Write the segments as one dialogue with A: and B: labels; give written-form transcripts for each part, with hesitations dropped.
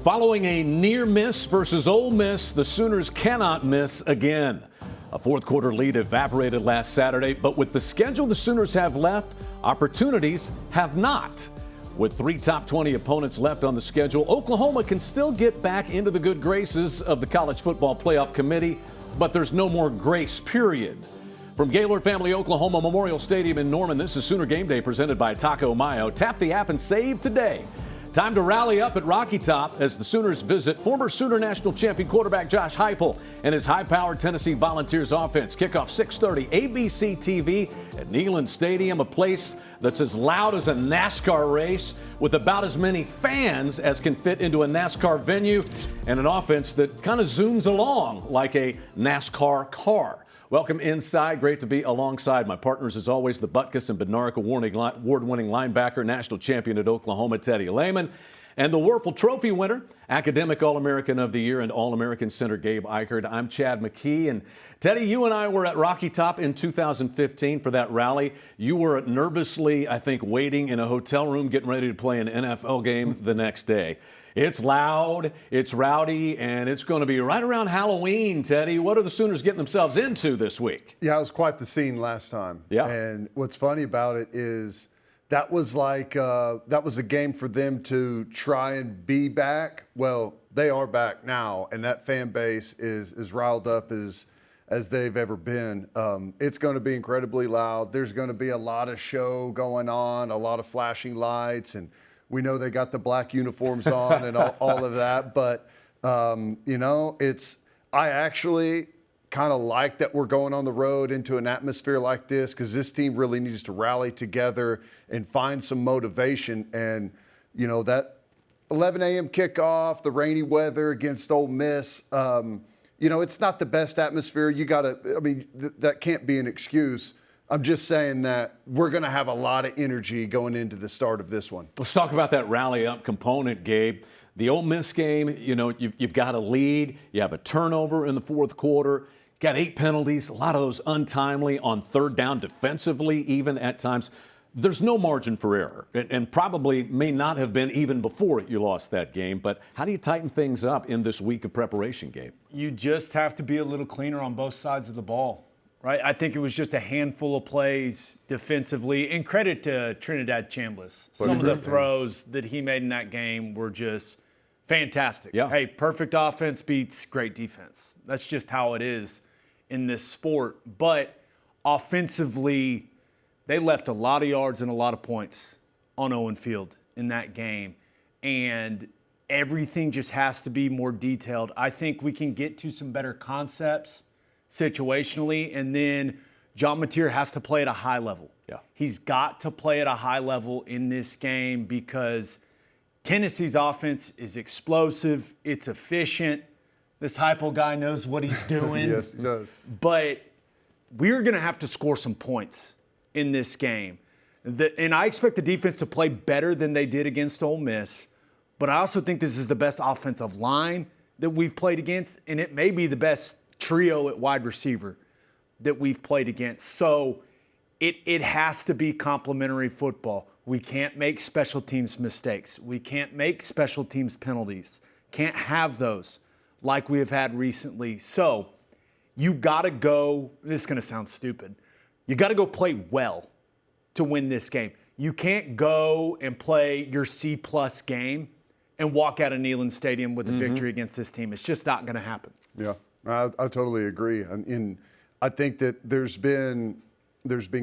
A: Following a near miss versus Ole Miss, the Sooners cannot miss again. A fourth quarter lead evaporated last Saturday, but with the schedule the Sooners have left, opportunities have not. With 3 top 20 opponents left on the schedule, Oklahoma can still get back into the good graces of the College Football Playoff Committee, but there's no more grace period. From Gaylord Family Oklahoma Memorial Stadium in Norman, this is Sooner Game Day presented by Taco Mayo. Tap the app and save today. Time to rally up at Rocky Top as the Sooners visit former Sooner National Champion quarterback Josh Heupel and his high-powered Tennessee Volunteers offense. Kickoff 6:30, ABC TV at Neyland Stadium, a place that's as loud as a NASCAR race with about as many fans as can fit into a NASCAR venue and an offense that kind of zooms along like a NASCAR car. Welcome inside. Great to be alongside my partners, as always, the Butkus and Bednarik award-winning linebacker, national champion at Oklahoma, Teddy Lehman, and the Werfel Trophy winner, academic All-American of the Year and All-American center Gabe Eichert. I'm Chad McKee. And Teddy, you and I were at Rocky Top in 2015 for that rally. You were nervously, I think, waiting in a hotel room, getting ready to play an NFL game the next day. It's loud, it's rowdy, and it's going to be right around Halloween, Teddy. What are the Sooners getting themselves into this week?
B: Yeah, it was quite the scene last time.
A: Yeah.
B: And what's funny about it is that was a game for them to try and be back. Well, they are back now, and that fan base is as riled up as they've ever been. It's going to be incredibly loud. There's going to be a lot of show going on, a lot of flashing lights, and we know they got the black uniforms on and all of that, but I actually kind of like that we're going on the road into an atmosphere like this, because this team really needs to rally together and find some motivation. And that 11 a.m. kickoff, the rainy weather against Ole Miss, it's not the best atmosphere. That can't be an excuse. I'm just saying that we're going to have a lot of energy going into the start of this one.
A: Let's talk about that rally-up component, Gabe. The Ole Miss game, you've got a lead. You have a turnover in the fourth quarter. You got 8 penalties, a lot of those untimely on third down defensively, even at times. There's no margin for error, and probably may not have been even before you lost that game. But how do you tighten things up in this week of preparation, Gabe?
C: You just have to be a little cleaner on both sides of the ball. Right, I think it was just a handful of plays defensively, and credit to Trinidad Chambliss. Some of the throws that he made in that game were just fantastic.
A: Yeah.
C: Hey, perfect offense beats great defense. That's just how it is in this sport. But offensively, they left a lot of yards and a lot of points on Owen Field in that game, and everything just has to be more detailed. I think we can get to some better concepts situationally, and then John Mateer has to play at a high level.
A: Yeah.
C: He's got to play at a high level in this game because Tennessee's offense is explosive, it's efficient. This Heupel guy knows what he's doing.
B: Yes, he does.
C: But we're going to have to score some points in this game. And I expect the defense to play better than they did against Ole Miss, but I also think this is the best offensive line that we've played against, and it may be the best trio at wide receiver that we've played against. So it has to be complementary football. We can't make special teams mistakes. We can't make special teams penalties. Can't have those like we have had recently. So you got to go, this is going to sound stupid, you got to go play well to win this game. You can't go and play your C-plus game and walk out of Neyland Stadium with a victory against this team. It's just not going to happen.
B: Yeah. I totally agree. And I think that there's been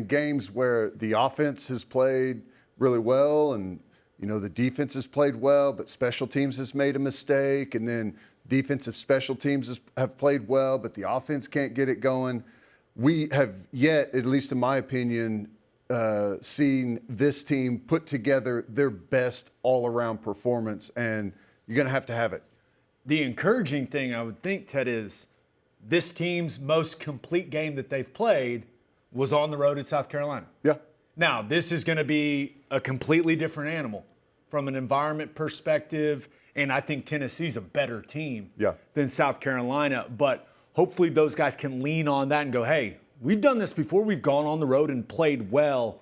B: games where the offense has played really well and, the defense has played well, but special teams has made a mistake. And then defensive special teams have played well, but the offense can't get it going. We have yet, at least in my opinion, seen this team put together their best all-around performance, and you're going to have it.
C: The encouraging thing, I would think, Ted, is this team's most complete game that they've played was on the road at South Carolina.
B: Yeah.
C: Now, this is going to be a completely different animal from an environment perspective, and I think Tennessee's a better team than South Carolina. But hopefully those guys can lean on that and go, hey, we've done this before. We've gone on the road and played well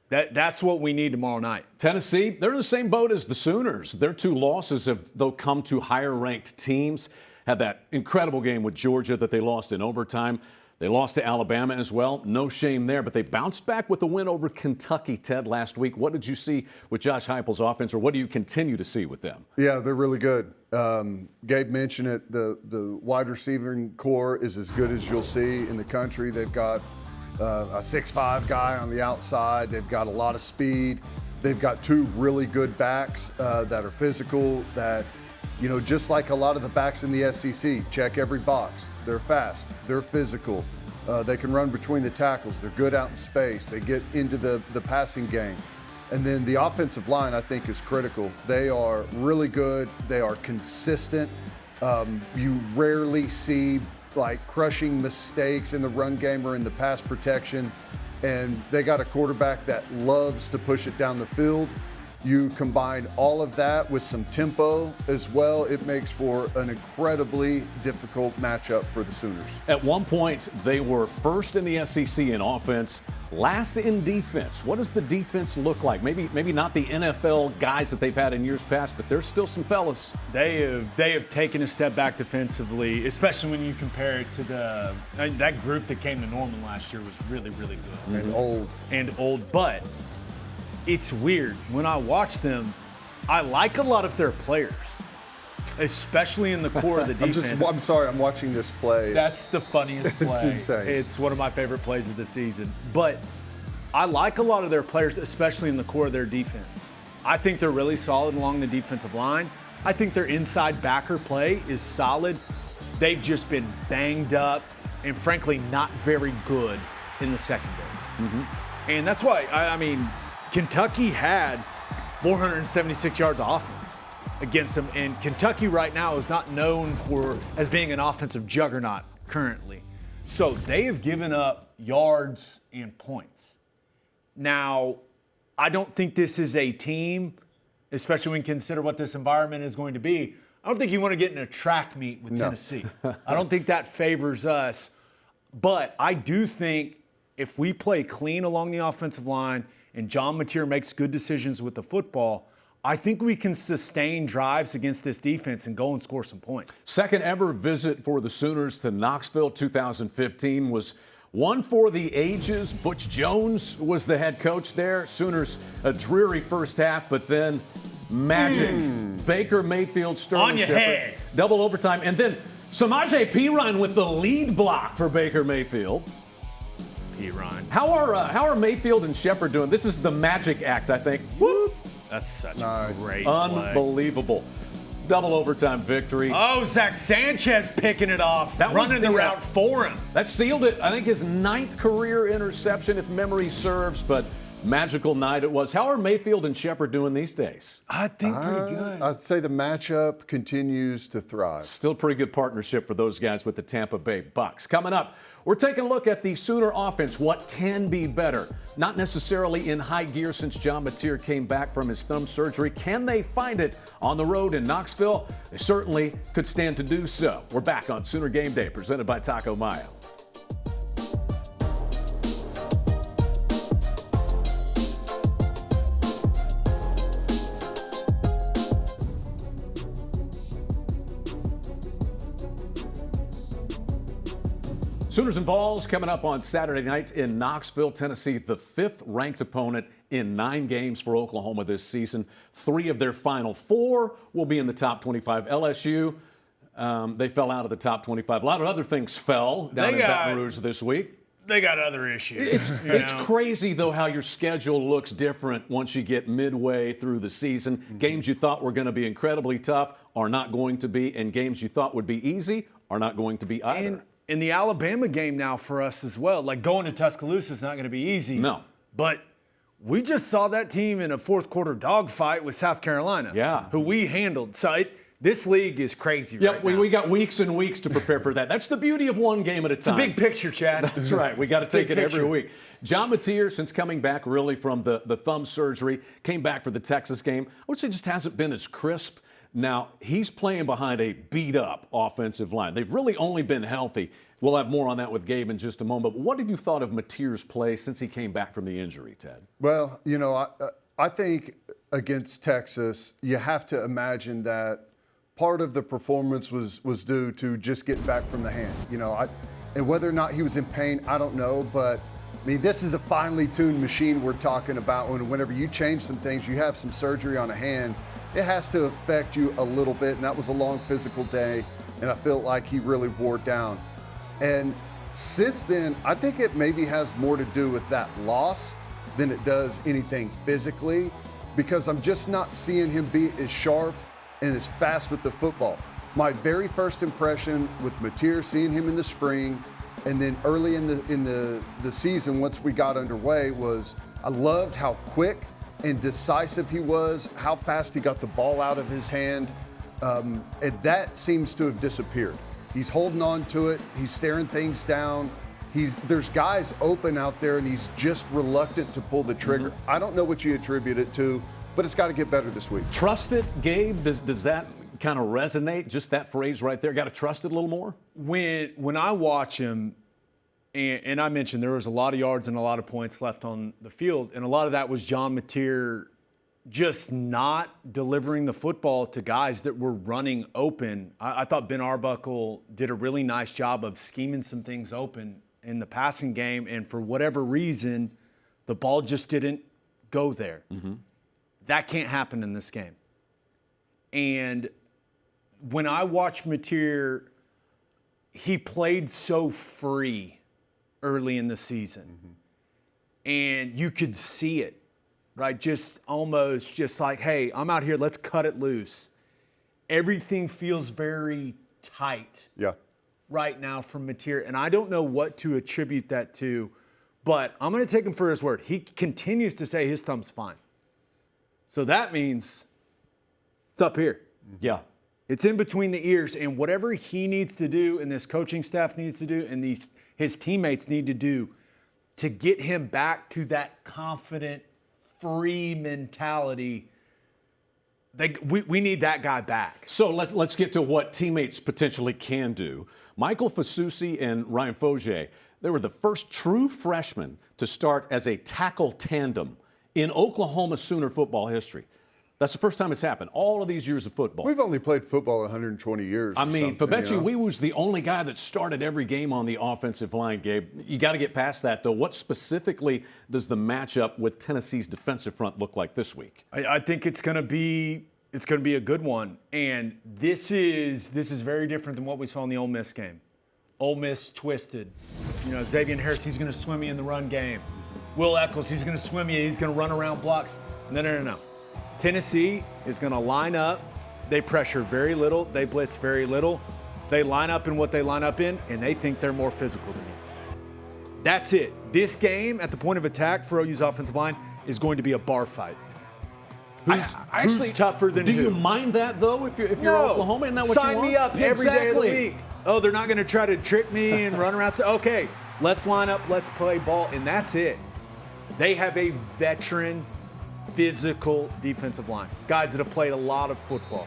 C: That's what we need tomorrow night.
A: Tennessee, they're in the same boat as the Sooners. Their 2 losses have, though, come to higher-ranked teams. Had that incredible game with Georgia that they lost in overtime. They lost to Alabama as well. No shame there, but they bounced back with a win over Kentucky, Ted, last week. What did you see with Josh Heupel's offense, or what do you continue to see with them?
B: Yeah, they're really good. Gabe mentioned it. The wide receiving core is as good as you'll see in the country. They've got a 6'5" guy on the outside. They've got a lot of speed. They've got 2 really good backs that are physical, that, you know, just like a lot of the backs in the SEC, check every box. They're fast. They're physical. They can run between the tackles. They're good out in space. They get into the passing game. And then the offensive line, I think, is critical. They are really good. They are consistent. You rarely see like crushing mistakes in the run game or in the pass protection. And they got a quarterback that loves to push it down the field. You combine all of that with some tempo as well, it makes for an incredibly difficult matchup for the Sooners.
A: At one point, they were first in the SEC in offense, last in defense. What does the defense look like? Maybe not the NFL guys that they've had in years past, but there's still some fellas.
C: They have taken a step back defensively, especially when you compare it to that group that came to Norman last year was really, really good.
B: And old.
C: But it's weird. When I watch them, I like a lot of their players, especially in the core of the defense.
B: I'm sorry, I'm watching this play.
C: That's the funniest play.
B: It's insane.
C: It's one of my favorite plays of the season. But I like a lot of their players, especially in the core of their defense. I think they're really solid along the defensive line. I think their inside backer play is solid. They've just been banged up and, frankly, not very good in the secondary. Mm-hmm. And that's why, I mean, Kentucky had 476 yards of offense against them, and Kentucky right now is not known as being an offensive juggernaut currently. So they have given up yards and points. Now, I don't think this is a team, especially when you consider what this environment is going to be. I don't think you want to get in a track meet with Tennessee. I don't think that favors us. But I do think if we play clean along the offensive line and John Mateer makes good decisions with the football, I think we can sustain drives against this defense and go and score some points.
A: Second ever visit for the Sooners to Knoxville, 2015, was one for the ages. Butch Jones was the head coach there. Sooners, a dreary first half, but then magic. Baker Mayfield, Sterling
C: On your
A: Shepard,
C: head.
A: double overtime, and then Samaje Perine with the lead block for Baker Mayfield.
C: Perine.
A: How are Mayfield and Shepard doing? This is the magic act, I think. Whoop.
C: That's such
B: Nice.
C: a great
A: Unbelievable. Double overtime victory.
C: Oh, Zach Sanchez picking it off,
A: That was
C: running the
A: the,
C: route for him.
A: That sealed it. I think his 9th career interception, if memory serves, but magical night it was. How are Mayfield and Shepard doing these days?
C: I think pretty good.
B: I'd say the matchup continues to thrive.
A: Still a pretty good partnership for those guys with the Tampa Bay Bucks. Coming up, we're taking a look at the Sooner offense. What can be better? Not necessarily in high gear since John Mateer came back from his thumb surgery. Can they find it on the road in Knoxville? They certainly could stand to do so. We're back on Sooner Game Day, presented by Taco Mayo. Sooners and Vols coming up on Saturday night in Knoxville, Tennessee, the 5th ranked opponent in 9 games for Oklahoma this season. 3 of their final 4 will be in the top 25. LSU, they fell out of the top 25. A lot of other things fell down in Baton Rouge this week.
C: They got other issues.
A: It's crazy, though, how your schedule looks different once you get midway through the season. Mm-hmm. Games you thought were going to be incredibly tough are not going to be, and games you thought would be easy are not going to be either.
C: And in the Alabama game now for us as well, like going to Tuscaloosa is not going to be easy.
A: No.
C: But we just saw that team in a fourth quarter dogfight with South Carolina, who we handled. So this league is crazy right now.
A: We got weeks and weeks to prepare for that. That's the beauty of one game at a time.
C: It's a big picture, Chad.
A: That's right. We got to take it every week. John Mateer, since coming back really from the thumb surgery, came back for the Texas game. I would say just hasn't been as crisp. Now, he's playing behind a beat-up offensive line. They've really only been healthy We'll have more on that with Gabe in just a moment. But what have you thought of Mateer's play since he came back from the injury, Ted?
B: Well, I think against Texas, you have to imagine that part of the performance was due to just getting back from the hand. And whether or not he was in pain, I don't know. But I mean, this is a finely tuned machine we're talking about. Whenever you change some things, you have some surgery on a hand, it has to affect you a little bit. And that was a long physical day, and I felt like he really wore down. And since then, I think it maybe has more to do with that loss than it does anything physically, because I'm just not seeing him be as sharp and as fast with the football. My very first impression with Mateer, seeing him in the spring, and then early in the season, once we got underway, was I loved how quick and decisive he was, how fast he got the ball out of his hand, and that seems to have disappeared. He's holding on to it. He's staring things down. There's guys open out there, and he's just reluctant to pull the trigger. Mm-hmm. I don't know what you attribute it to, but it's got to get better this week.
A: Trust it, Gabe? Does that kind of resonate, just that phrase right there? Got to trust it a little more?
C: When I watch him, and I mentioned there was a lot of yards and a lot of points left on the field, and a lot of that was John Mateer just not delivering the football to guys that were running open. I thought Ben Arbuckle did a really nice job of scheming some things open in the passing game, and for whatever reason, the ball just didn't go there. Mm-hmm. That can't happen in this game. And when I watch Mateer, he played so free early in the season. Mm-hmm. And you could see it. Right, just like, hey, I'm out here, let's cut it loose. Everything feels very tight right now from Mateer, and I don't know what to attribute that to, but I'm going to take him for his word. He continues to say his thumb's fine. So that means it's up here.
A: Yeah.
C: It's in between the ears, and whatever he needs to do and this coaching staff needs to do and his teammates need to do to get him back to that confident, free mentality, we need that guy back.
A: So let's get to what teammates potentially can do. Michael Fasusi and Ryan Fogier, they were the first true freshmen to start as a tackle tandem in Oklahoma Sooner football history. That's the first time it's happened, all of these years of football.
B: We've only played football 120 years.
A: I mean, Fabechi Wiwu's the only guy that started every game on the offensive line, Gabe. You got to get past that, though. What specifically does the matchup with Tennessee's defensive front look like this week?
C: I think it's going to be a good one, and this is very different than what we saw in the Ole Miss game. Ole Miss twisted. Xavier Harris, he's going to swim you in the run game. Will Eccles, he's going to swim you. He's going to run around blocks. No. Tennessee is going to line up. They pressure very little. They blitz very little. They line up in what they line up in, and they think they're more physical than you. That's it. This game, at the point of attack for OU's offensive line, is going to be a bar fight. Who's tougher than who?
A: Do you mind that, though, if you're Oklahoma? Isn't that what
C: Sign
A: you want?
C: me up every day of the week. Oh, they're not going to try to trick me and run around. Okay, let's line up. Let's play ball, and that's it. They have a veteran physical defensive line, guys that have played a lot of football.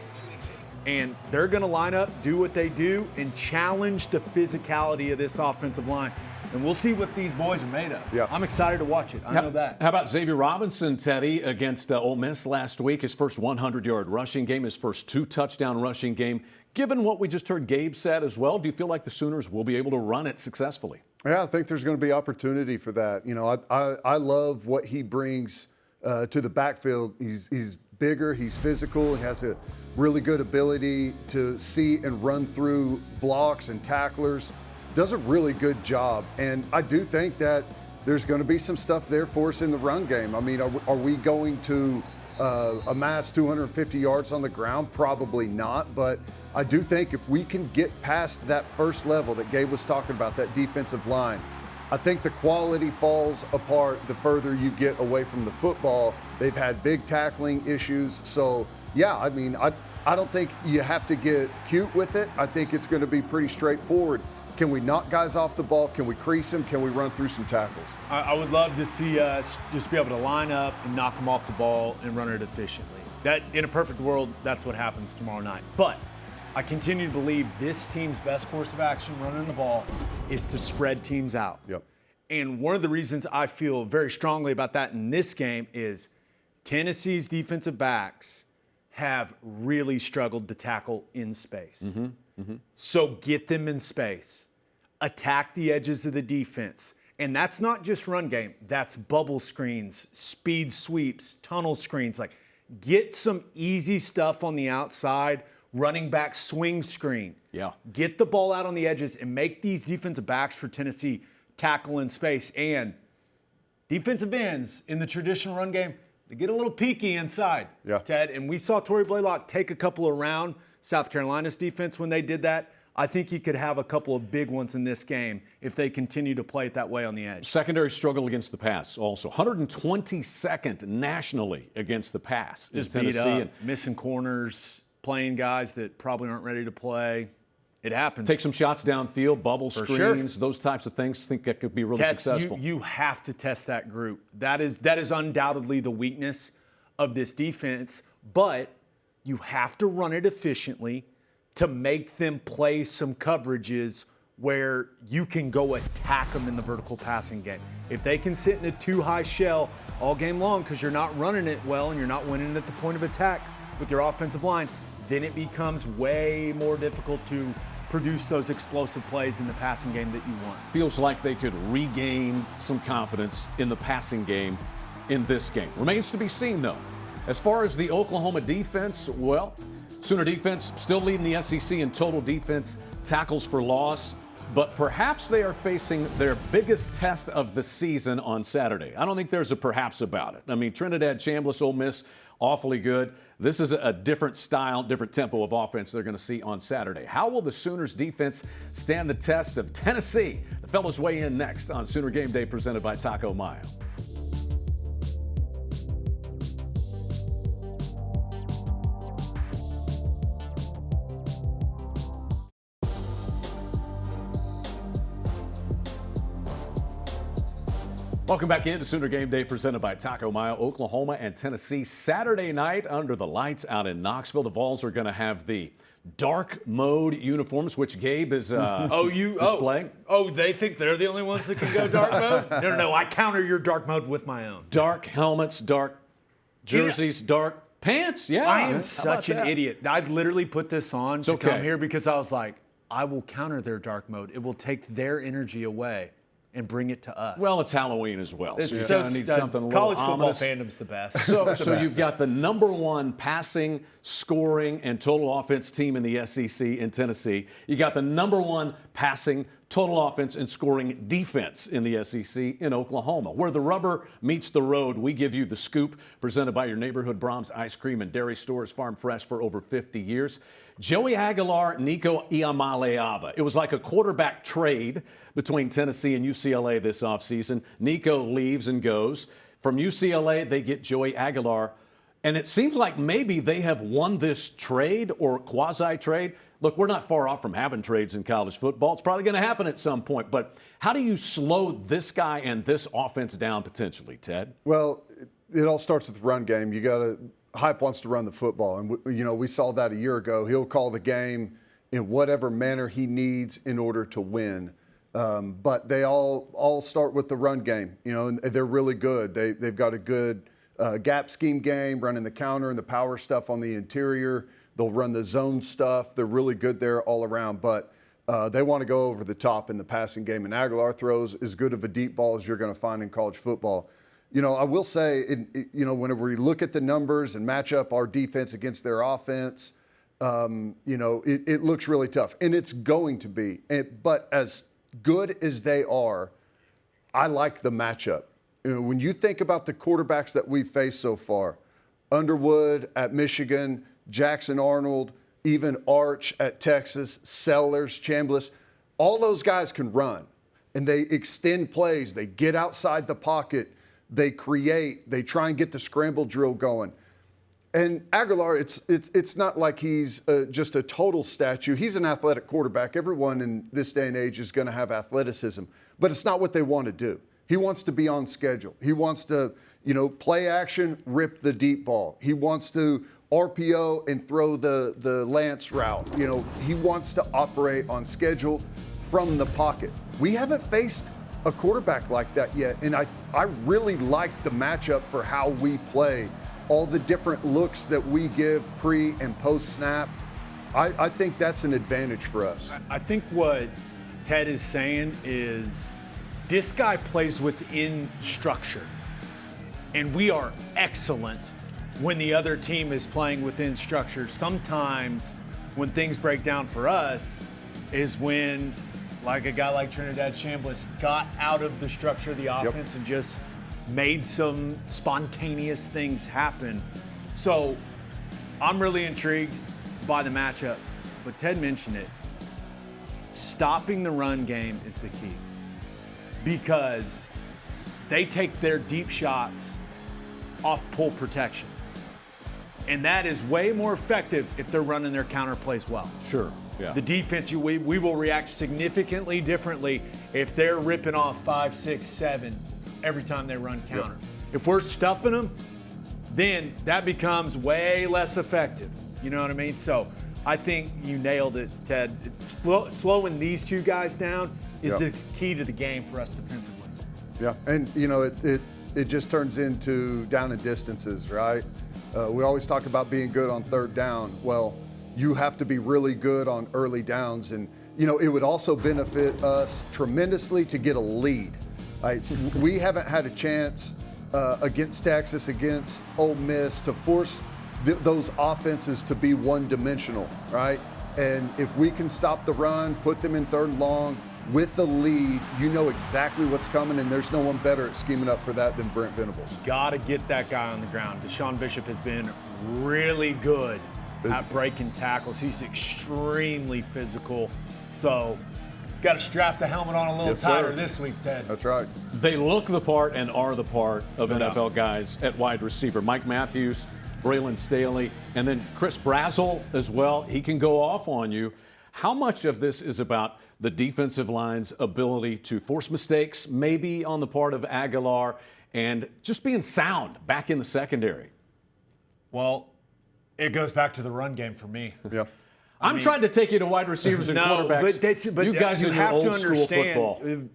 C: And they're going to line up, do what they do, and challenge the physicality of this offensive line. And we'll see what these boys are made of.
B: Yeah.
C: I'm excited to watch it. I know that.
A: How about Xavier Robinson, Teddy, against Ole Miss last week? His first 100-yard rushing game, his first 2-touchdown rushing game. Given what we just heard Gabe said as well, do you feel like the Sooners will be able to run it successfully?
B: Yeah, I think there's going to be opportunity for that. I love what he brings to the backfield. He's bigger, he's physical, and has a really good ability to see and run through blocks and tacklers. Does a really good job, and I do think that there's going to be some stuff there for us in the run game. I mean, are we going to amass 250 yards on the ground? Probably not, but I do think if we can get past that first level that Gabe was talking about, that defensive line, I think the quality falls apart the further you get away from the football. They've had big tackling issues. So, yeah, I mean, I don't think you have to get cute with it. I think it's going to be pretty straightforward. Can we knock guys off the ball? Can we crease them? Can we run through some tackles?
C: I would love to see us just be able to line up and knock them off the ball and run it efficiently. That, in a perfect world, that's what happens tomorrow night. But I continue to believe this team's best course of action running the ball is to spread teams out.
B: Yep.
C: And one of the reasons I feel very strongly about that in this game is Tennessee's defensive backs have really struggled to tackle in space. So get them in space. Attack the edges of the defense. And that's not just run game. That's bubble screens, speed sweeps, tunnel screens. Like, get some easy stuff on the outside, running back swing screen.
A: Yeah.
C: Get the ball out on the edges and make these defensive backs for Tennessee tackle in space. And defensive ends in the traditional run game, they get a little peaky inside,
B: Yeah.
C: Ted. And we saw Torrey Blaylock take a couple around South Carolina's defense when they did that. I think he could have a couple of big ones in this game if they continue to play it that way on the edge.
A: Secondary struggle against the pass also. 122nd nationally against the pass is
C: Just beat
A: Tennessee.
C: up, missing corners, playing guys that probably aren't ready to play. It happens.
A: Take some shots downfield, bubble
C: For
A: screens,
C: sure.
A: those types of things. Think that could be really
C: Test,
A: successful.
C: you have to test that group. That is undoubtedly the weakness of this defense, but you have to run it efficiently to make them play some coverages where you can go attack them in the vertical passing game. If they can sit in a too-high shell all game long because you're not running it well and you're not winning at the point of attack with your offensive line, then it becomes way more difficult to produce those explosive plays in the passing game that you want.
A: Feels like they could regain some confidence in the passing game in this game. Remains to be seen, though. As far as the Oklahoma defense, well, Sooner defense still leading the SEC in total defense tackles for loss, but perhaps they are facing their biggest test of the season on Saturday. I don't think there's a perhaps about it. I mean, Trinidad Chambliss, Ole Miss, awfully good. This is a different style, different tempo of offense they're going to see on Saturday. How will the Sooners defense stand the test of Tennessee? The fellas weigh in next on Sooner Game Day presented by Taco Mayo. Welcome back into Sooner Game Day presented by Taco Mayo. Oklahoma and Tennessee Saturday night under the lights out in Knoxville. The Vols are going to have the dark mode uniforms, which Gabe is displaying.
C: They think they're the only ones that can go dark mode? No, I counter your dark mode with my own.
A: Dark helmets, dark jerseys, dark pants. Yeah.
C: I am
A: How
C: such
A: about
C: an
A: that?
C: idiot. I literally put this on to
A: okay.
C: come here because I was like, I will counter their dark mode. It will take their energy away and bring it to us.
A: Well, it's Halloween as well.
C: It's
A: so you
C: so
A: kind of need something a little
C: college football
A: ominous.
C: fandom's the best.
A: So you've got the number one passing, scoring, and total offense team in the SEC in Tennessee. You got the number one passing, total offense, and scoring defense in the SEC in Oklahoma. Where the rubber meets the road, we give you the scoop, presented by your neighborhood Brahms Ice Cream and Dairy Stores, farm fresh for over 50 years. Joey Aguilar, Nico Iamaleava. It was like a quarterback trade between Tennessee and UCLA this offseason. Nico leaves and goes. From UCLA, they get Joey Aguilar. And it seems like maybe they have won this trade or quasi-trade. Look, we're not far off from having trades in college football. It's probably going to happen at some point. But how do you slow this guy and this offense down potentially, Ted?
B: Well, it all starts with the run game. You got to Hype wants to run the football, and we saw that a year ago. He'll call the game in whatever manner he needs in order to win. But they all start with the run game, and they're really good. They've got a good gap scheme game, running the counter and the power stuff on the interior. They'll run the zone stuff. They're really good there all around. But they want to go over the top in the passing game, and Aguilar throws as good of a deep ball as you're going to find in college football. I will say, whenever we look at the numbers and match up our defense against their offense, it looks really tough. And it's going to be. But as good as they are, I like the matchup. When you think about the quarterbacks that we've faced so far, Underwood at Michigan, Jackson Arnold, even Arch at Texas, Sellers, Chambliss, all those guys can run. And they extend plays. They get outside the pocket. They create, they try and get the scramble drill going. And Aguilar, it's not like he's just a total statue. He's an athletic quarterback. Everyone in this day and age is going to have athleticism, but it's not what they want to do. He wants to be on schedule. He wants to, play action, rip the deep ball. He wants to RPO and throw the Lance route. You know, he wants to operate on schedule from the pocket. We haven't faced a quarterback like that yet, and I really like the matchup for how we play, all the different looks that we give pre and post snap. I think that's an advantage for us.
C: I think what Ted is saying is this guy plays within structure, and we are excellent when the other team is playing within structure. Sometimes when things break down for us is when, like a guy like Trinidad Chambliss got out of the structure of the offense and just made some spontaneous things happen. So I'm really intrigued by the matchup, but Ted mentioned it. Stopping the run game is the key, because they take their deep shots off pull protection. And that is way more effective if they're running their counter plays well.
A: Sure. Yeah.
C: The defense, we will react significantly differently if they're ripping off 5, 6, 7 every time they run counter.
B: Yep.
C: If we're stuffing them, then that becomes way less effective. You know what I mean? So I think you nailed it, Ted. Slowing these two guys down is the key to the game for us defensively.
B: Yeah, and you know, it just turns into down and distances, right? We always talk about being good on third down. Well, you have to be really good on early downs, and you know, it would also benefit us tremendously to get a lead. We haven't had a chance against Texas, against Ole Miss, to force those offenses to be one-dimensional, right? And if we can stop the run, put them in third and long with the lead, you know exactly what's coming, and there's no one better at scheming up for that than Brent Venables.
C: Got to get that guy on the ground. Deshaun Bishop has been really good at breaking tackles. He's extremely physical. So, got to strap the helmet on a little tighter this week, Ted.
B: That's right.
A: They look the part and are the part of NFL guys at wide receiver. Mike Matthews, Braylon Staley, and then Chris Brazzell as well. He can go off on you. How much of this is about the defensive line's ability to force mistakes, maybe on the part of Aguilar, and just being sound back in the secondary?
C: Well, it goes back to the run game for me.
B: Yeah.
A: I'm trying to take you to wide receivers and quarterbacks.
C: But
A: you guys
C: you
A: in your
C: have
A: old
C: to
A: school
C: understand,
A: football.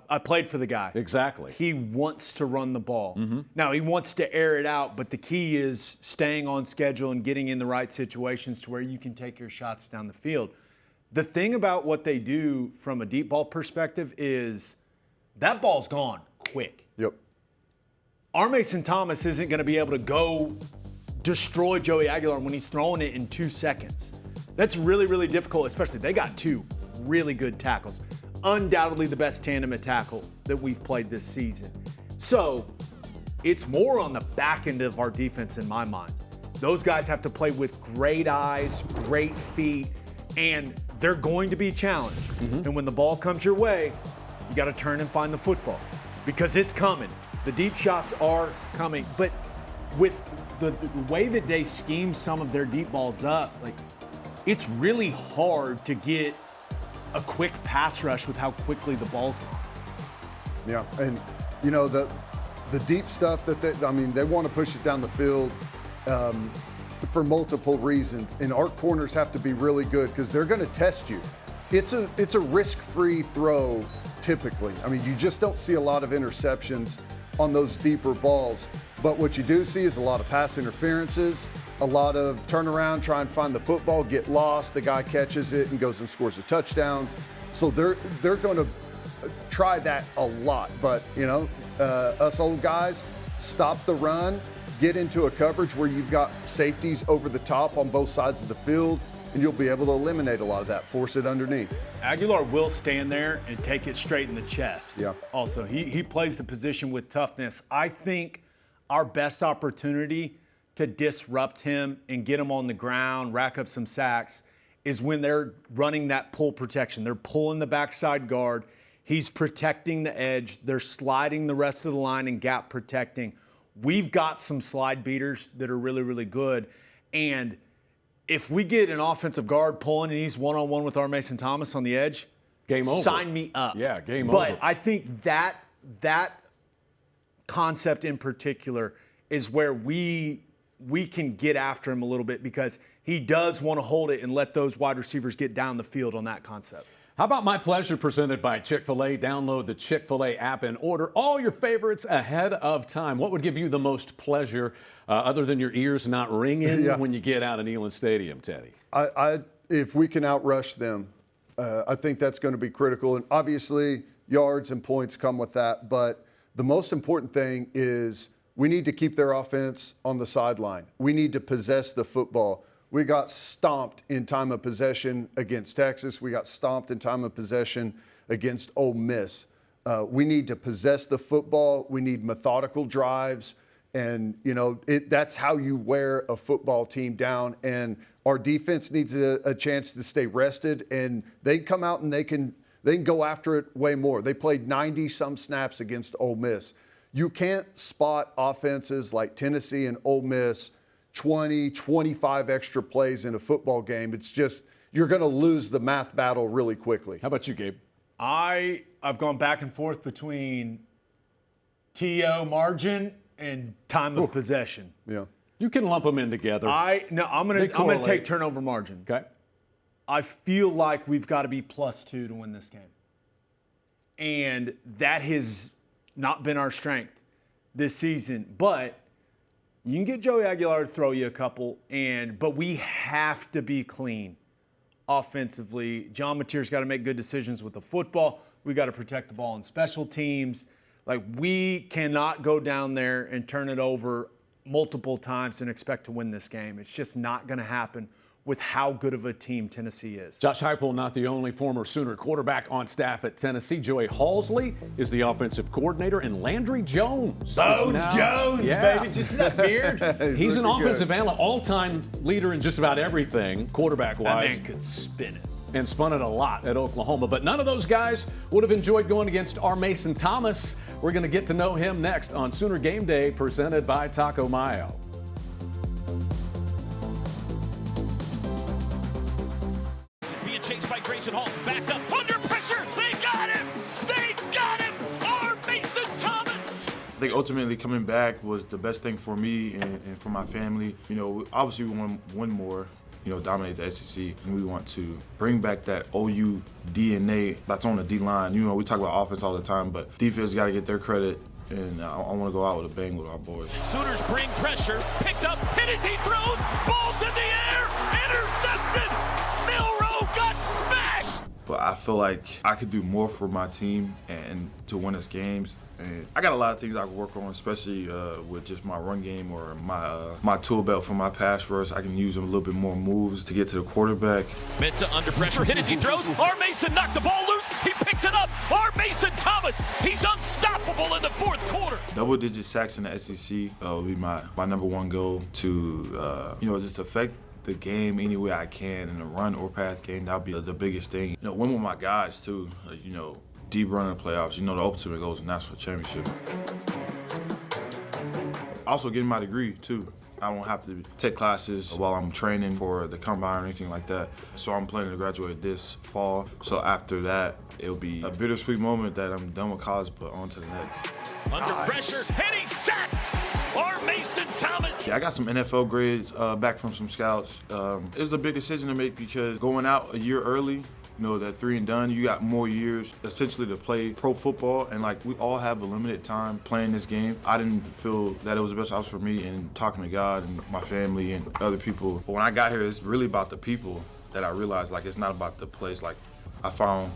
C: I played for the guy.
A: Exactly.
C: He wants to run the ball. Now, he wants to air it out, but the key is staying on schedule and getting in the right situations to where you can take your shots down the field. The thing about what they do from a deep ball perspective is that ball's gone quick.
B: Yep.
C: Our Mason Thomas isn't going to be able to go destroy Joey Aguilar when he's throwing it in 2 seconds. That's really, really difficult, especially they got 2 really good tackles. Undoubtedly the best tandem at tackle that we've played this season. So it's more on the back end of our defense in my mind. Those guys have to play with great eyes, great feet, and they're going to be challenged. And when the ball comes your way, you got to turn and find the football because it's coming. The deep shots are coming. But with the way that they scheme some of their deep balls up, like, it's really hard to get a quick pass rush with how quickly the ball's gone.
B: Yeah, and you know, the deep stuff that they want to push it down the field for multiple reasons, and our corners have to be really good because they're going to test you. It's a risk-free throw typically. I mean, you just don't see a lot of interceptions on those deeper balls. But what you do see is a lot of pass interferences, a lot of turnaround, try and find the football, get lost, the guy catches it and goes and scores a touchdown. So they're going to try that a lot. But, you know, us old guys, stop the run, get into a coverage where you've got safeties over the top on both sides of the field, and you'll be able to eliminate a lot of that, force it underneath.
C: Aguilar will stand there and take it straight in the chest.
B: Yeah.
C: Also, he plays the position with toughness. I think our best opportunity to disrupt him and get him on the ground, rack up some sacks, is when they're running that pull protection. They're pulling the backside guard. He's protecting the edge. They're sliding the rest of the line and gap protecting. We've got some slide beaters that are really, really good. And if we get an offensive guard pulling and he's one-on-one with our Mason Thomas on the edge,
A: game over.
C: Sign me up.
A: Yeah, game over.
C: But I think that concept in particular is where we we can get after him a little bit because he does want to hold it and let those wide receivers get down the field on that concept.
A: How about My Pleasure presented by Chick-fil-A? Download the Chick-fil-A app and order all your favorites ahead of time. What would give you the most pleasure other than your ears not ringing when you get out of Neyland Stadium, Teddy?
B: If we can outrush them, I think that's going to be critical. And obviously, yards and points come with that. But the most important thing is we need to keep their offense on the sideline. We need to possess the football. We got stomped in time of possession against Texas. We got stomped in time of possession against Ole Miss. We need to possess the football. We need methodical drives. And, that's how you wear a football team down. And our defense needs a chance to stay rested. And they come out and they can go after it way more. They played 90-some snaps against Ole Miss. You can't spot offenses like Tennessee and Ole Miss 20, 25 extra plays in a football game. It's just, you're going to lose the math battle really quickly.
A: How about you, Gabe?
C: I've gone back and forth between TO margin and time of possession.
B: Yeah.
A: You can lump them in together.
C: I'm gonna take turnover margin.
A: Okay.
C: I feel like we've got to be +2 to win this game. And that has not been our strength this season. But you can get Joey Aguilar to throw you a couple, but we have to be clean offensively. John Mateer's got to make good decisions with the football. We got to protect the ball on special teams. Like, we cannot go down there and turn it over multiple times and expect to win this game. It's just not going to happen with how good of a team Tennessee is.
A: Josh Heupel, not the only former Sooner quarterback on staff at Tennessee. Joey Halsley is the offensive coordinator, and Landry Jones.
C: Jones, baby. Just see that beard?
A: He's an offensive analyst, all-time leader in just about everything, quarterback-wise.
C: That man could spin it.
A: And spun it a lot at Oklahoma. But none of those guys would have enjoyed going against our Mason Thomas. We're going to get to know him next on Sooner Game Day, presented by Taco Mayo.
D: Being chased by Grayson Hall. Back up, under pressure. They got him. They got him. Our Mason Thomas.
E: I think ultimately coming back was the best thing for me and for my family. Obviously we want to win more. Dominate the SEC, and we want to bring back that OU DNA that's on the D-line. We talk about offense all the time, but defense got to get their credit, and I want to go out with a bang with our boys.
D: Sooners bring pressure, picked up, hit as he throws, ball's in the air, intercepted. Milroe got smashed.
E: But I feel like I could do more for my team and to win us games. And I got a lot of things I can work on, especially with just my run game or my tool belt for my pass rush. I can use a little bit more moves to get to the quarterback.
D: Mensa under pressure, hit as he throws. R. Mason knocked the ball loose. He picked it up. R. Mason Thomas, he's unstoppable in the fourth quarter.
E: Double-digit sacks in the SEC will be my number one goal to just affect the game any way I can in the run or pass game. That'll be the biggest thing. Win with my guys too. Deep run in the playoffs. The ultimate goal is a national championship. Also getting my degree too. I don't have to take classes while I'm training for the combine or anything like that. So I'm planning to graduate this fall. So after that, it'll be a bittersweet moment that I'm done with college, but on to the next.
D: Under pressure, and he's sacked. R. Mason Thomas.
E: Yeah, I got some NFL grades back from some scouts. It was a big decision to make because going out a year early, that 3 and done, you got more years essentially to play pro football, and we all have a limited time playing this game. I didn't feel that it was the best option for me, and talking to God and my family and other people. But when I got here, it's really about the people that I realized it's not about the place. I found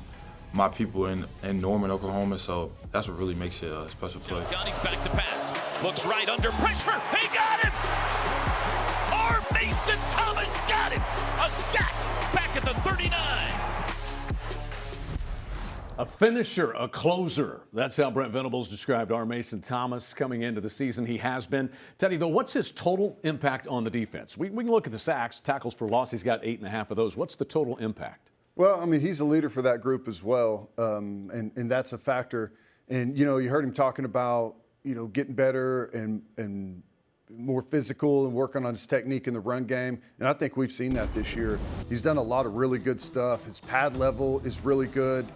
E: my people in Norman, Oklahoma, so that's what really makes it a special place.
D: Johnny's back to pass. Looks right under pressure. He got him. R. Mason Thomas got him. A sack back at the 39.
A: A finisher, a closer. That's how Brent Venables described our Mason Thomas coming into the season. He has been. Teddy, though, what's his total impact on the defense? We can look at the sacks, tackles for loss. He's got 8.5 of those. What's the total impact?
B: Well, he's a leader for that group as well, and that's a factor. And, you heard him talking about, getting better and more physical and working on his technique in the run game. And I think we've seen that this year. He's done a lot of really good stuff. His pad level is really good.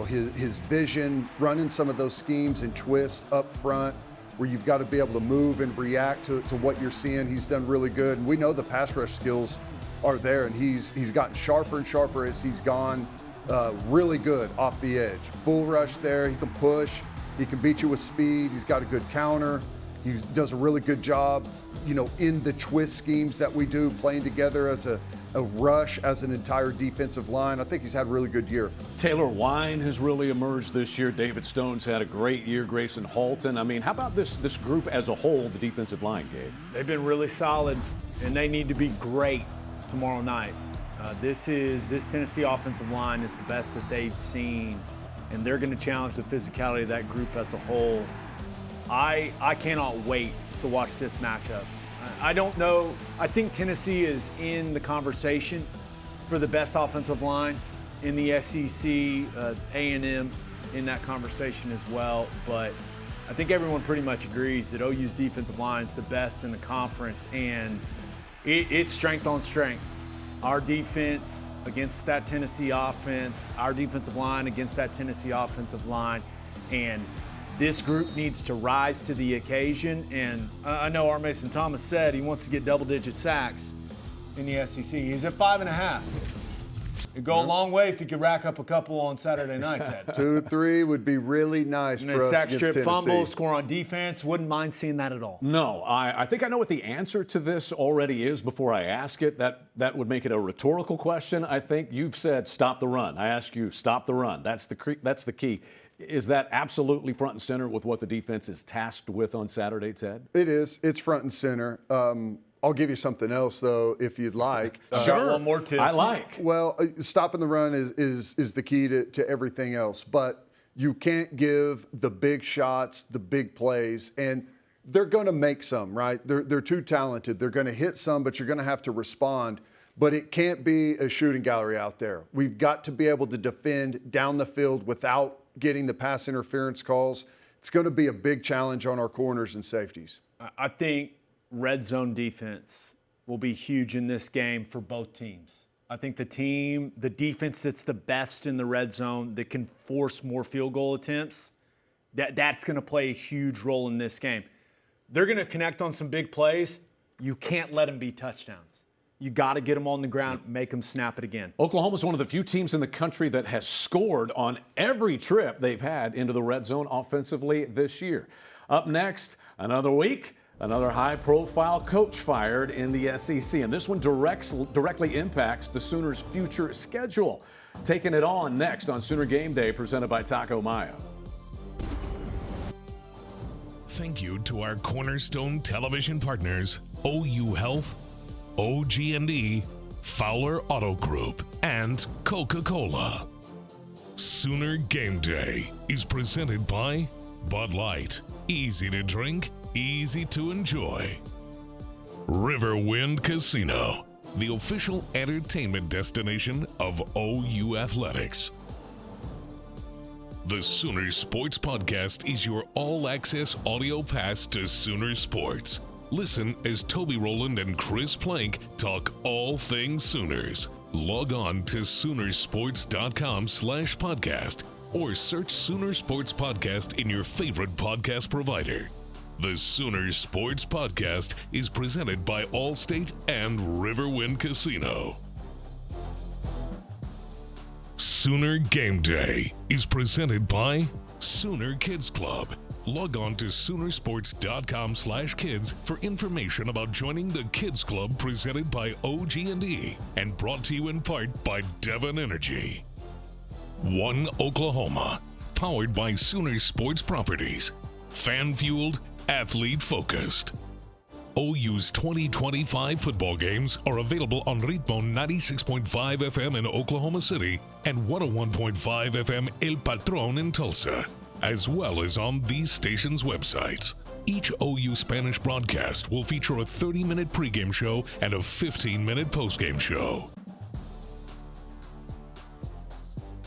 B: His vision, running some of those schemes and twists up front where you've got to be able to move and react to what you're seeing. He's done really good. And we know the pass rush skills are there, and he's gotten sharper and sharper as he's gone. Really good off the edge. Bull rush there. He can push. He can beat you with speed. He's got a good counter. He does a really good job, in the twist schemes that we do, playing together as a rush, as an entire defensive line. I think he's had a really good year.
A: Taylor Wine has really emerged this year. David Stone's had a great year. Grayson Halton. I mean, how about this group as a whole, the defensive line, Gabe?
C: They've been really solid, and they need to be great tomorrow night. This Tennessee offensive line is the best that they've seen, and they're going to challenge the physicality of that group as a whole. I cannot wait to watch this matchup. I don't know. I think Tennessee is in the conversation for the best offensive line in the SEC, A&M in that conversation as well. But I think everyone pretty much agrees that OU's defensive line is the best in the conference, and it's strength on strength. Our defense against that Tennessee offense, our defensive line against that Tennessee offensive line, and this group needs to rise to the occasion. And I know R. Mason Thomas said he wants to get double-digit sacks in the SEC. He's at 5.5. It'd go a long way if he could rack up a couple on Saturday night, Ted.
B: 2 or 3 would be really nice
C: And
B: for
C: a
B: us
C: sack
B: against
C: strip
B: Tennessee.
C: fumble, score on defense. Wouldn't mind seeing that at all.
A: No, I think I know what the answer to this already is before I ask it. That would make it a rhetorical question, I think. You've said stop the run. I ask you, stop the run. That's the key. Is that absolutely front and center with what the defense is tasked with on Saturday, Ted?
B: It is. It's front and center. I'll give you something else, though, if you'd like.
A: Sure.
C: One more tip.
A: I like.
B: Well, stopping the run is the key to everything else. But you can't give the big shots, the big plays, and they're going to make some, right? They're too talented. They're going to hit some, but you're going to have to respond. But it can't be a shooting gallery out there. We've got to be able to defend down the field without getting the pass interference calls. It's going to be a big challenge on our corners and safeties.
C: I think red zone defense will be huge in this game for both teams. I think the defense that's the best in the red zone, that can force more field goal attempts, that's going to play a huge role in this game. They're going to connect on some big plays. You can't let them be touchdowns. You got to get them on the ground, make them snap it again.
A: Oklahoma is one of the few teams in the country that has scored on every trip they've had into the red zone offensively this year. Up next, another week, another high-profile coach fired in the SEC, and this one directly impacts the Sooners' future schedule. Taking it on next on Sooner Game Day, presented by Taco Mayo.
F: Thank you to our cornerstone television partners, OU Health, OG&E, Fowler Auto Group, and Coca-Cola. Sooner Game Day is presented by Bud Light. Easy to drink, easy to enjoy. Riverwind Casino, the official entertainment destination of OU Athletics. The Sooner Sports Podcast is your all-access audio pass to Sooner Sports. Listen as Toby Rowland and Chris Plank talk all things Sooners. Log on to Soonersports.com/podcast or search Sooner Sports Podcast in your favorite podcast provider. The Sooner Sports Podcast is presented by Allstate and Riverwind Casino. Sooner Game Day is presented by Sooner Kids Club. Log on to Soonersports.com/kids for information about joining the Kids Club presented by OG&E and brought to you in part by Devon Energy. One Oklahoma, powered by Sooner Sports Properties. Fan-fueled, athlete-focused. OU's 2025 football games are available on Ritmo 96.5 FM in Oklahoma City and 101.5 FM El Patron in Tulsa, as well as on these stations' websites. Each OU Spanish broadcast will feature a 30-minute pregame show and a 15-minute postgame show.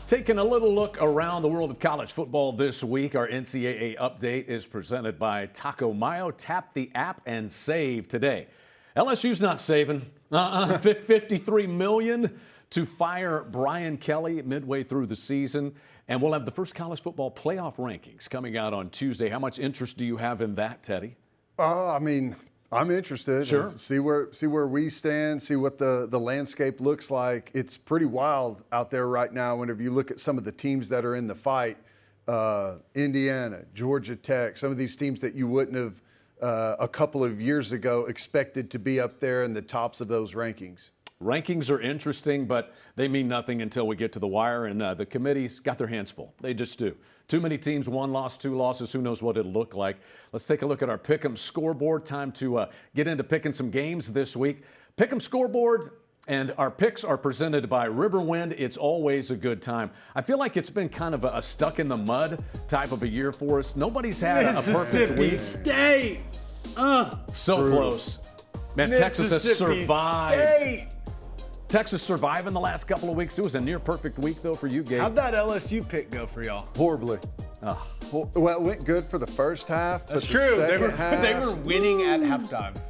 A: Taking a little look around the world of college football this week, our NCAA update is presented by Taco Mayo. Tap the app and save today. LSU's not saving. $53 million. to fire Brian Kelly midway through the season. And we'll have the first college football playoff rankings coming out on Tuesday. How much interest do you have in that, Teddy?
B: I mean, I'm interested.
A: Sure.
B: See where we stand, see what the landscape looks like. It's pretty wild out there right now whenever you look at some of the teams that are in the fight. Indiana, Georgia Tech, some of these teams that you wouldn't have a couple of years ago expected to be up there in the tops of those rankings.
A: Rankings are interesting, but they mean nothing until we get to the wire, and the committee's got their hands full. They just do. Too many teams, 1 loss, 2 losses, who knows what it'll look like. Let's take a look at our Pick'em scoreboard. Time to get into picking some games this week. Pick'em scoreboard and our picks are presented by Riverwind. It's always a good time. I feel like it's been kind of a stuck in the mud type of a year for us. Nobody's had a perfect week.
C: State.
A: So close. Man, Texas has survived.
C: State.
A: Texas survived in the last couple of weeks. It was a near perfect week, though, for you, Gabe.
C: How'd that LSU pick go for y'all?
B: Horribly. Well, it went good for the first half.
C: That's
B: but
C: true.
B: The second half,
C: They were winning at halftime.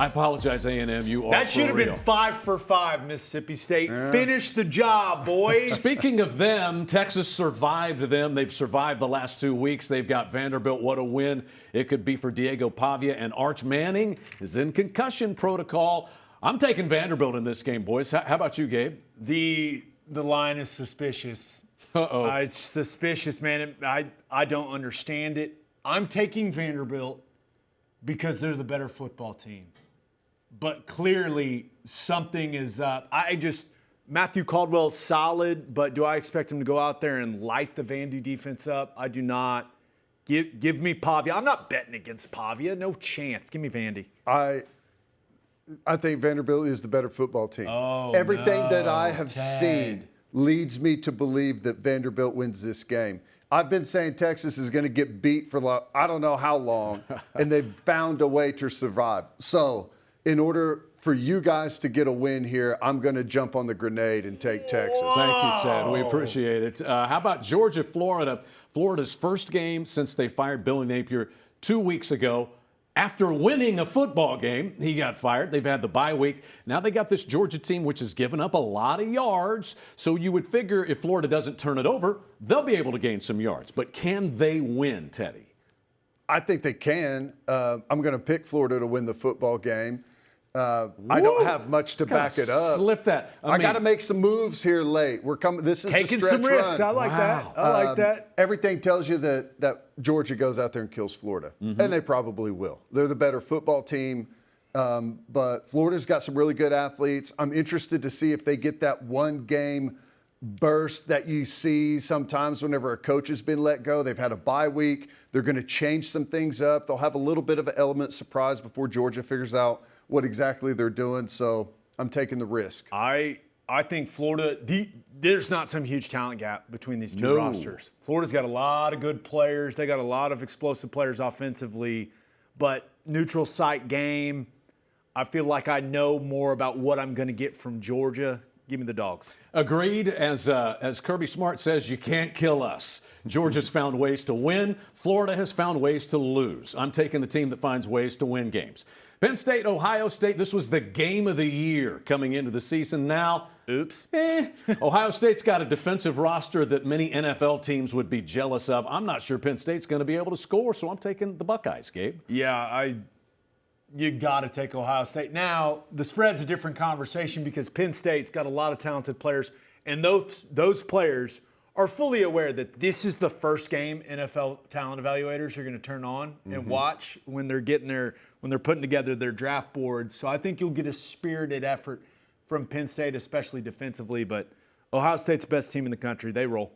A: I apologize, A&M. You are
C: That should have
A: for real.
C: been 5 for 5, Mississippi State. Finish the job, boys.
A: Speaking of them, Texas survived them. They've survived the last 2 weeks. They've got Vanderbilt. What a win it could be for Diego Pavia. And Arch Manning is in concussion protocol. I'm taking Vanderbilt in this game, boys. How about you, Gabe?
C: The line is suspicious.
A: Uh-oh.
C: It's suspicious, man. I don't understand it. I'm taking Vanderbilt because they're the better football team. But clearly something is up. Matthew Caldwell's solid, but do I expect him to go out there and light the Vandy defense up? I do not. Give me Pavia. I'm not betting against Pavia. No chance. Give me Vandy.
B: I think Vanderbilt is the better football team. Everything that I have seen leads me to believe that Vanderbilt wins this game. I've been saying Texas is going to get beat for I don't know how long, and they've found a way to survive. So in order for you guys to get a win here, I'm going to jump on the grenade and take Texas.
A: Thank you, Ted. We appreciate it. How about Georgia, Florida? Florida's first game since they fired Billy Napier 2 weeks ago. After winning a football game, he got fired. They've had the bye week. Now they got this Georgia team, which has given up a lot of yards. So you would figure if Florida doesn't turn it over, they'll be able to gain some yards. But can they win, Teddy?
B: I think they can. I'm going to pick Florida to win the football game. I don't have much to back it up.
A: Slip that.
B: I got to make some moves here late. We're coming. This is
C: Taking
B: the stretch
C: some risks.
B: run.
C: I like that. I like that.
B: Everything tells you that Georgia goes out there and kills Florida, and they probably will. They're the better football team, but Florida's got some really good athletes. I'm interested to see if they get that one game burst that you see sometimes whenever a coach has been let go. They've had a bye week. They're going to change some things up. They'll have a little bit of an element surprise before Georgia figures out what exactly they're doing. So I'm taking the risk.
C: I think Florida, there's not some huge talent gap between these two rosters. Florida's got a lot of good players. They got a lot of explosive players offensively, but neutral site game, I feel like I know more about what I'm going to get from Georgia. Give me the Dogs.
A: Agreed. As Kirby Smart says, you can't kill us. Georgia's found ways to win. Florida has found ways to lose. I'm taking the team that finds ways to win games. Penn State, Ohio State, this was the game of the year coming into the season. Now, Ohio State's got a defensive roster that many NFL teams would be jealous of. I'm not sure Penn State's going to be able to score, so I'm taking the Buckeyes, Gabe.
C: Yeah, you got to take Ohio State. Now, the spread's a different conversation because Penn State's got a lot of talented players, and those players are fully aware that this is the first game NFL talent evaluators are going to turn on and watch when they're putting together their draft boards. So I think you'll get a spirited effort from Penn State, especially defensively. But Ohio State's the best team in the country. They roll.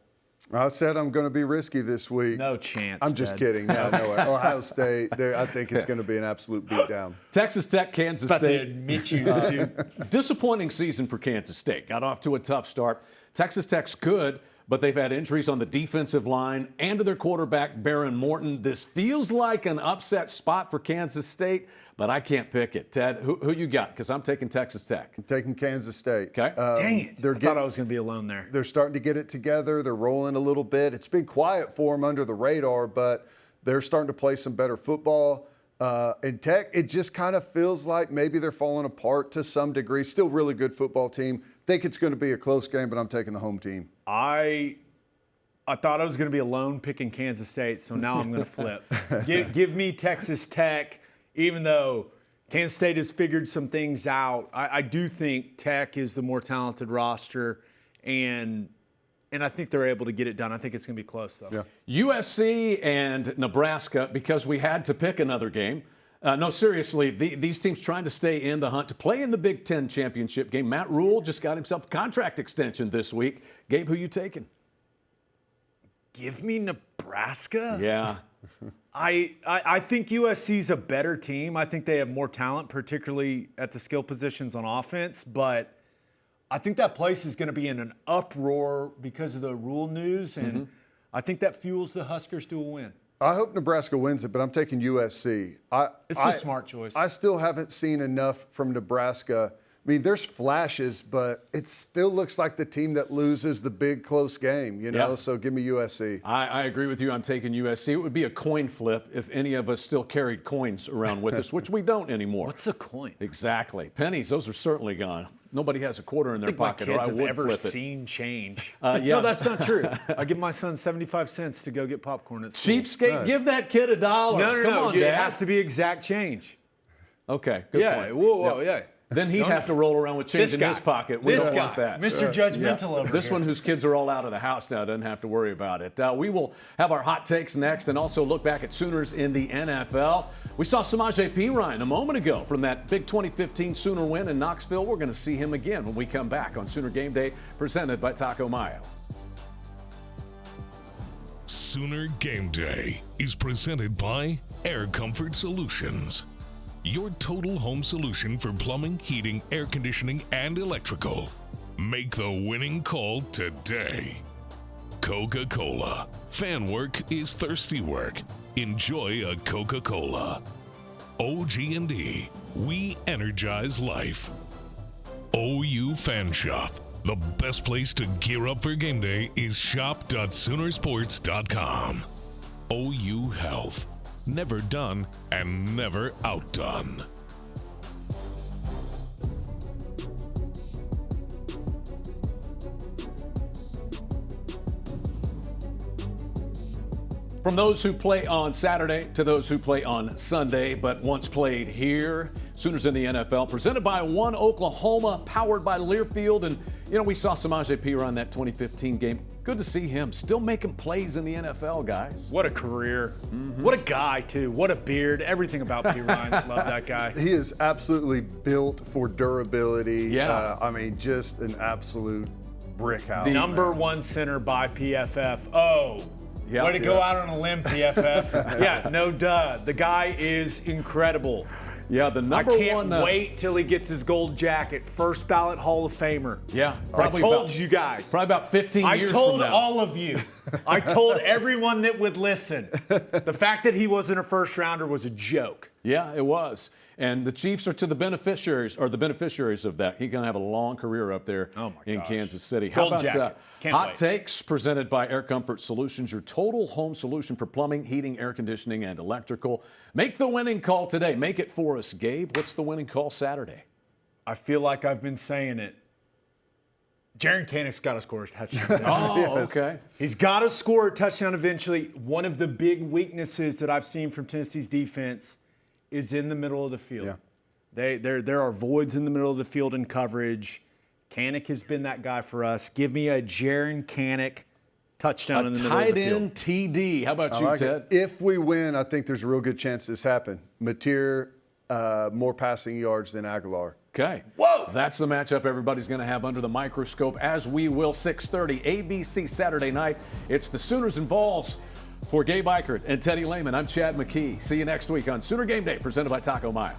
B: I said I'm going to be risky this week.
C: No chance.
B: I'm just kidding. No. Ohio State, I think it's going to be an absolute beatdown.
A: Texas Tech, Kansas
C: About to
A: State.
C: admit you to.
A: Disappointing season for Kansas State. Got off to a tough start. Texas Tech's good, but they've had injuries on the defensive line and to their quarterback, Baron Morton. This feels like an upset spot for Kansas State, but I can't pick it. Ted, who you got? Because I'm taking Texas Tech.
B: I'm taking Kansas State.
A: Okay.
C: Dang it. I thought I was going to be alone there.
B: They're starting to get it together. They're rolling a little bit. It's been quiet for them under the radar, but they're starting to play some better football. And Tech, it just kind of feels like maybe they're falling apart to some degree. Still really good football team. Think it's going to be a close game, but I'm taking the home team.
C: I thought I was going to be alone picking Kansas State, so now I'm going to flip. Give me Texas Tech, even though Kansas State has figured some things out. I do think Tech is the more talented roster, and I think they're able to get it done. I think it's going to be close, though.
A: Yeah. USC and Nebraska, because we had to pick another game. No, seriously, these teams trying to stay in the hunt to play in the Big Ten championship game. Matt Rule just got himself a contract extension this week. Gabe, who you taking?
C: Give me Nebraska?
A: Yeah.
C: I think USC's a better team. I think they have more talent, particularly at the skill positions on offense. But I think that place is going to be in an uproar because of the Rule news, and I think that fuels the Huskers to a win.
B: I hope Nebraska wins it, but I'm taking USC.
C: It's a smart choice.
B: I still haven't seen enough from Nebraska. I mean, there's flashes, but it still looks like the team that loses the big close game, you know?
A: Yeah.
B: So give me USC.
A: I agree with you. I'm taking USC. It would be a coin flip if any of us still carried coins around with us, which we don't anymore.
C: What's a coin?
A: Exactly. Pennies, those are certainly gone. Nobody has a quarter in their pocket, or I
C: my kids
A: would
C: have ever
A: flip it.
C: seen change.
A: Yeah.
C: No, that's not true. I give my son 75 cents to go get popcorn at school.
A: Cheapskate, give that kid $1.
C: No,
A: Come on,
C: it
A: Dad.
C: has to be exact change.
A: Okay, good
C: Yeah,
A: point.
C: whoa, yeah.
A: Then he'd have to roll around with change in his pocket. We don't want that.
C: Mr. Judgmental over
A: This
C: here.
A: one, whose kids are all out of the house now, doesn't have to worry about it. We will have our hot takes next and also look back at Sooners in the NFL. We saw Samaje Perine a moment ago from that big 2015 Sooner win in Knoxville. We're going to see him again when we come back on Sooner Game Day, presented by Taco Mayo.
F: Sooner Game Day is presented by Air Comfort Solutions. Your total home solution for plumbing, heating, air conditioning, and electrical. Make the winning call today. Coca-Cola. Fan work is thirsty work. Enjoy a Coca-Cola. OG&E. We energize life. OU Fan Shop. The best place to gear up for game day is shop.soonersports.com. OU Health. Never done and never outdone.
A: From those who play on Saturday to those who play on Sunday, but once played here, Sooners in the NFL, presented by One Oklahoma, powered by Learfield. And, we saw Samaje Perine in that 2015 game. Good to see him still making plays in the NFL, guys.
C: What a career. What a guy, too. What a beard. Everything about Perine. Love that guy.
B: He is absolutely built for durability.
A: Yeah.
B: Just an absolute brick house.
C: Number one center by PFF. Oh.
A: Yeah.
C: Way to go out on a limb, PFF. Yeah, no duh. The guy is incredible.
A: Yeah, the number
C: I can't
A: one.
C: wait till he gets his gold jacket. First ballot Hall of Famer.
A: Yeah,
C: I told you guys.
A: Probably about 15 years
C: I told
A: from now.
C: all of you. I told everyone that would listen. The fact that he wasn't a first rounder was a joke.
A: Yeah, it was. And the Chiefs are the beneficiaries of that. He's going to have a long career up there in Kansas City. How
C: Gold
A: about
C: jacket. Can't
A: hot
C: wait.
A: takes presented by Air Comfort Solutions, your total home solution for plumbing, heating, air conditioning, and electrical. Make the winning call today. Make it for us, Gabe. What's the winning call Saturday?
C: I feel like I've been saying it. Jaron Canick's got to score a touchdown.
A: Okay.
C: He's got to score a touchdown eventually. One of the big weaknesses that I've seen from Tennessee's defense is in the middle of the field.
B: Yeah.
C: There are voids in the middle of the field in coverage. Canick has been that guy for us. Give me a Jaron Canick touchdown in the middle of the field.
A: Tight end TD. How about
B: I
A: you,
B: like
A: Ted?
B: it. If we win, I think there's a real good chance this happen. Mateer, more passing yards than Aguilar.
A: Okay.
C: Whoa!
A: That's the matchup everybody's going to have under the microscope, as we will. 6:30 ABC Saturday night. It's the Sooners and Vols. For Gabe Eichert and Teddy Lehman, I'm Chad McKee. See you next week on Sooner Game Day, presented by Taco Mayo.